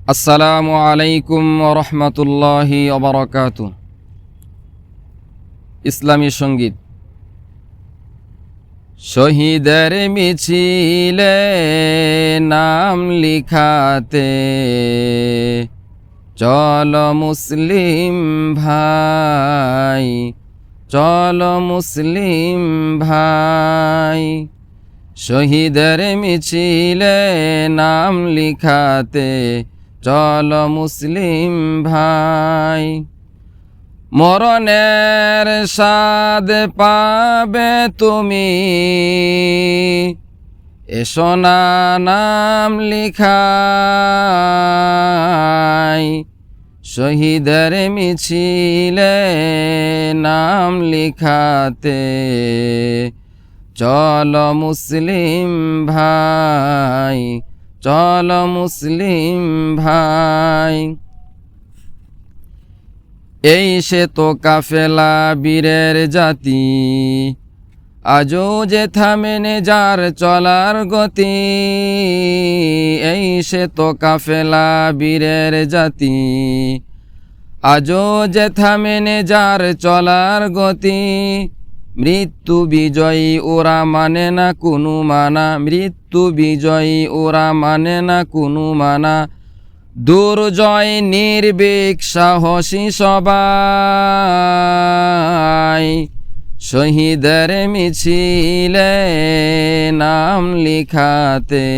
আসসালামু আলাইকুম রহমতুল্লাহি ওবারাকাতু। ইসলামী সঙ্গীত। শহীদের মিছিলে নাম লিখাতে চল মুসলিম ভাই, চল মুসলিম ভাই। শহীদের মিছিলে নাম লিখাতে চল মুসলিম ভাই। মরণের স্বাদ পাবে তুমি, এসো না নাম লিখাই। শহীদের মিছিলে নাম লিখাতে চল মুসলিম ভাই, চল মুসলিম ভাই। এই সে তো কাফেলা বীরের জাতি, আজও যে থামেনে যার চলার গতি। এই সে তো কাফেলা বীরের জাতি, আজও যে থামেনে যার চলার গতি। মৃত্যু বিজয়ী ওরা মানে না কোনো মানা, মৃত্যু বিজয়ী ওরা মানে না কোনো মানা। দুর্জয় নির্ভীক সাহসী সবাই। শহীদের মিছিলে নাম লিখাতে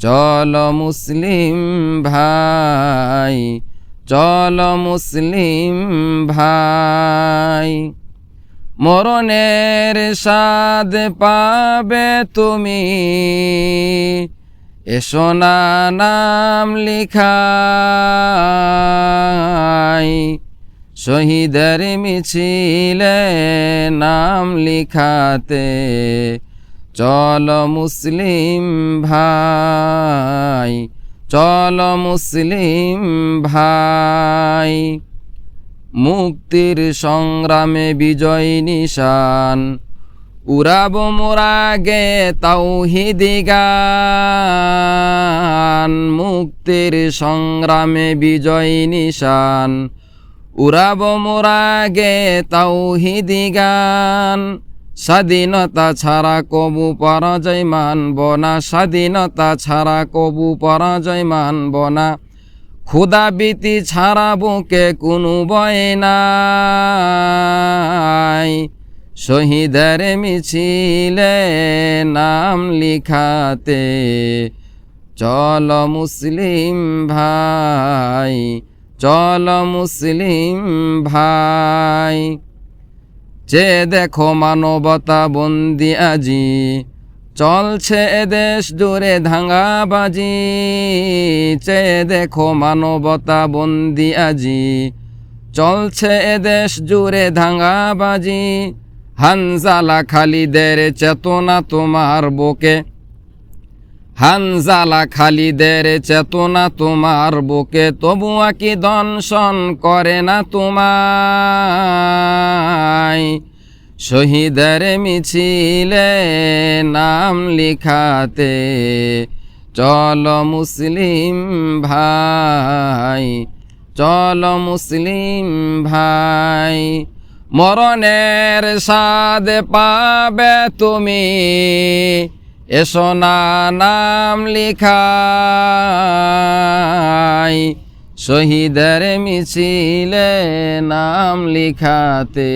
চল মুসলিম ভাই, চল মুসলিম ভাই। মরণের স্বাদ পাবে তুমি, এসো না নাম লিখাই। শহীদের মিছিলে নাম লিখাতে চল মুসলিম ভাই, চল মুসলিম ভাই। মুক্তির সংগ্রামে বিজয় নিশান উড়াব মোরা গে তাওহীদি গান। মুক্তির সংগ্রামে বিজয় নিশান উড়াব মোরা গে তাওহীদি গান। স্বাধীনতা ছাড়া কবু পরাজয় মানব না, স্বাধীনতা ছাড়া কবু পরাজয় মানব না। ক্ষুধাবীতি ছাড়া বুকে কোনো ভয় নাই। শহীদের মিছিলে নাম লিখাতে চল মুসলিম ভাই, চল মুসলিম ভাই। যে দেখো মানবতা বন্দি আজি, চলছে এদেশ জুড়ে ধাঙ্গাবাজি। চে দেখো মানবতা বন্দি আজি, চলছে এদেশ জুড়ে ধাঙ্গাবাজি। হানজালা খালিদের চেতনা তোমার বুকে, হানজালা খালিদের চেতনা তোমার বুকে। তবুয়া কি দংশন করে না তোমায়। শহীদের মিছিলে নাম লিখাতে চল মুসলিম ভাই, চল মুসলিম ভাই। মরণের স্বাদ পাবে তুমি, এসো না নাম লিখাই। শহীদের মিছিলে নাম লিখাতে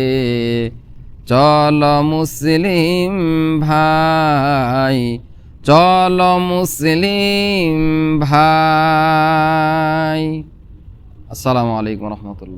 চল মুসলিম ভাই, চল মুসলিম ভাই। আসসালামু আলাইকুম রহমতুল্লাহ।